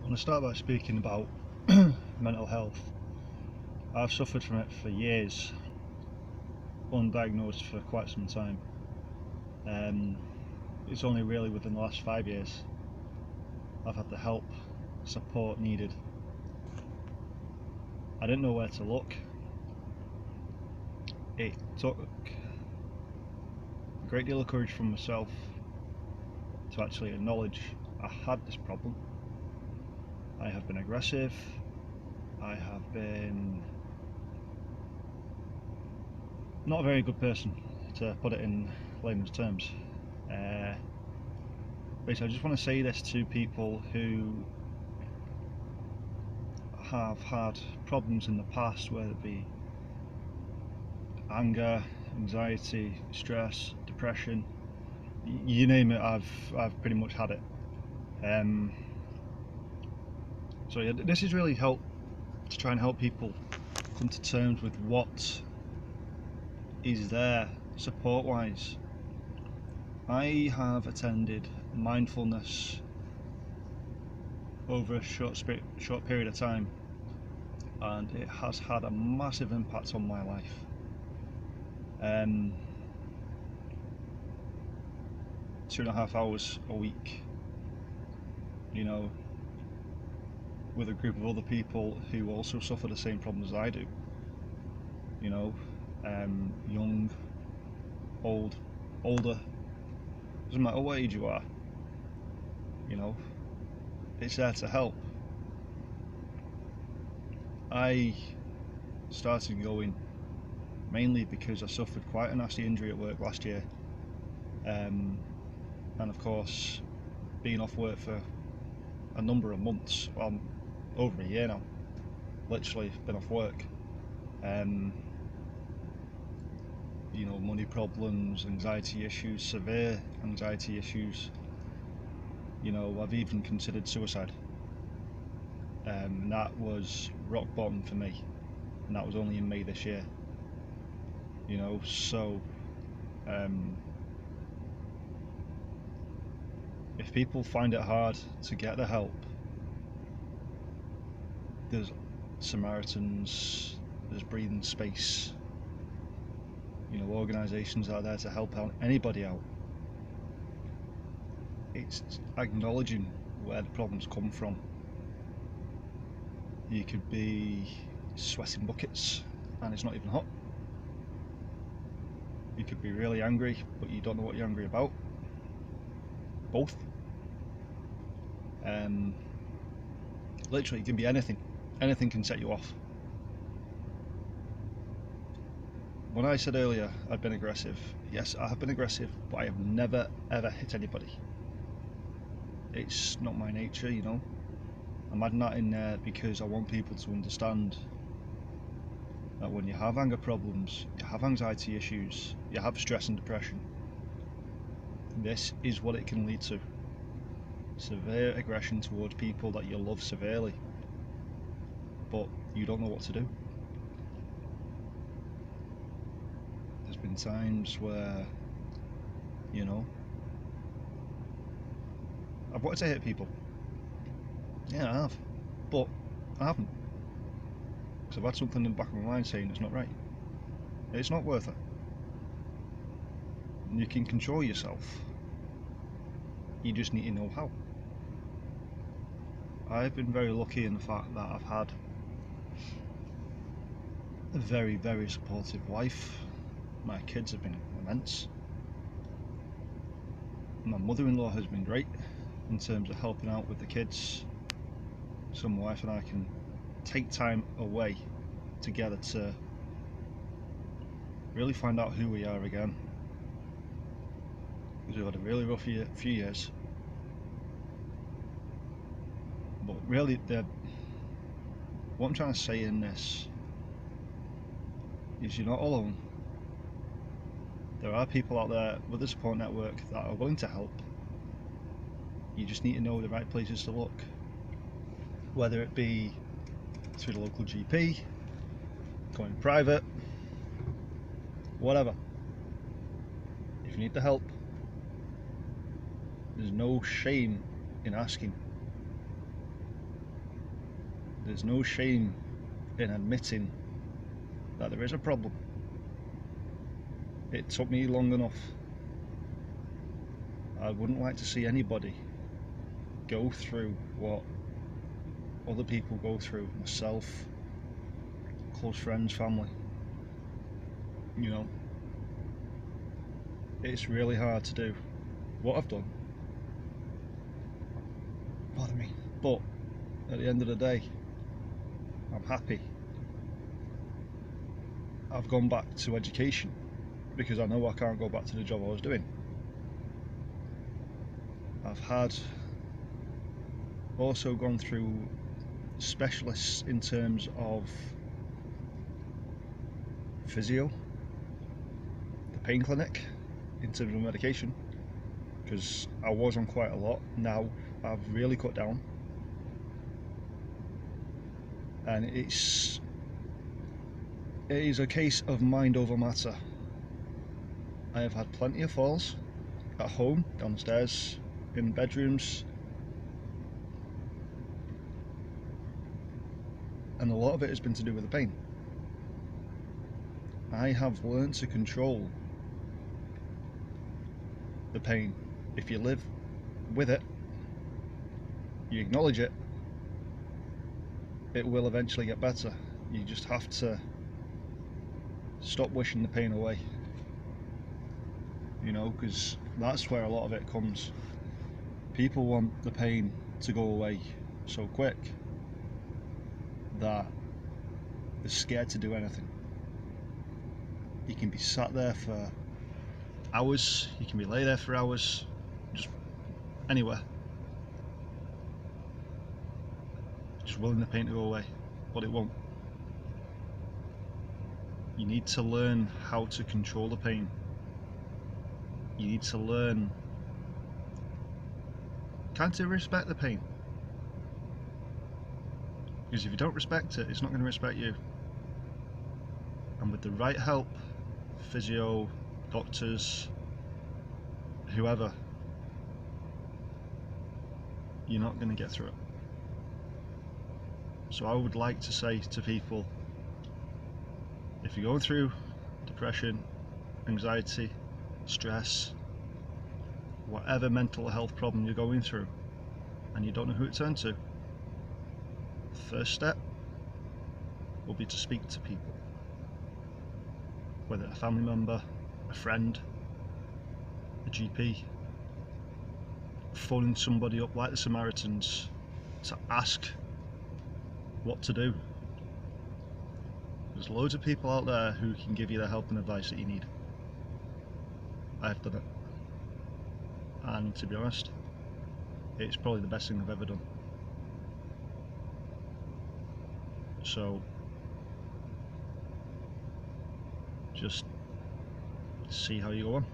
want to start by speaking about mental health. I've suffered from it for years, undiagnosed for quite some time. It's only really within the last 5 years I've had the help, support needed. I didn't know where to look. It took a great deal of courage from myself to actually acknowledge I had this problem. I have been aggressive, I have been not a very good person, to put it in layman's terms. Basically, I just want to say this to people who have had problems in the past, whether it be anger, anxiety, stress, depression, you name it, I've pretty much had it. So yeah, this is really to try and help people come to terms with what is there support wise. I have attended mindfulness over a short period of time, and it has had a massive impact on my life. 2.5 hours a week, with a group of other people who also suffer the same problems I do. Young, old, older, doesn't matter what age you are, it's there to help. I started going mainly because I suffered quite a nasty injury at work last year, and of course being off work for a number of months, well, over a year now, literally been off work. Money problems, anxiety issues, severe anxiety issues. I've even considered suicide, and that was rock bottom for me, and that was only in May this year. So if people find it hard to get the help, there's Samaritans, there's Breathing Space, organisations out there to help out anybody out. It's acknowledging where the problems come from. You could be sweating buckets and it's not even hot. You could be really angry but you don't know what you're angry about. Both. Literally, it can be anything. Anything can set you off. When I said earlier I'd been aggressive, yes, I have been aggressive, but I have never ever hit anybody. It's not my nature, I'm adding that in there because I want people to understand that when you have anger problems, you have anxiety issues, you have stress and depression, this is what it can lead to. Severe aggression towards people that you love severely, but you don't know what to do. There's been times where, I've wanted to hit people. Yeah, I have, but I haven't, because I've had something in the back of my mind saying it's not right. It's not worth it. You can control yourself. You just need to know how. I've been very lucky in the fact that I've had a very, very supportive wife. My kids have been immense. My mother-in-law has been great in terms of helping out with the kids, so my wife and I can take time away together to really find out who we are again, because we've had a really rough few years. But really, what I'm trying to say in this is you're not alone. There are people out there with a support network that are willing to help. You just need to know the right places to look, whether it be through the local GP, going private, whatever. If you need the help, there's no shame in asking. There's no shame in admitting that there is a problem. It took me long enough. I wouldn't like to see anybody go through what other people go through, myself, close friends, family. You know, it's really hard to do what I've done. Pardon me. But at the end of the day, I'm happy. I've gone back to education because I know I can't go back to the job I was doing. I've also gone through specialists in terms of physio, the pain clinic, in terms of medication, because I was on quite a lot. Now I've really cut down, and it is a case of mind over matter. I have had plenty of falls at home, downstairs, in bedrooms, and a lot of it has been to do with the pain. I have learned to control the pain. If you live with it, you acknowledge it, it will eventually get better. You just have to stop wishing the pain away, you know, because that's where a lot of it comes. People want the pain to go away so quick that they're scared to do anything. You can be sat there for hours, you can be lay there for hours, just anywhere, just willing the pain to go away, but it won't. You need to learn how to control the pain. You need to learn kind of respect the pain, because if you don't respect it, it's not going to respect you. And with the right help, physio, doctors, whoever, you're not going to get through it. So I would like to say to people, if you're going through depression, anxiety, stress, whatever mental health problem you're going through, and you don't know who to turn to, the first step will be to speak to people, whether a family member, a friend, a GP, phoning somebody up like the Samaritans to ask what to do. There's loads of people out there who can give you the help and advice that you need. I've done it, and to be honest, it's probably the best thing I've ever done. So just see how you go on.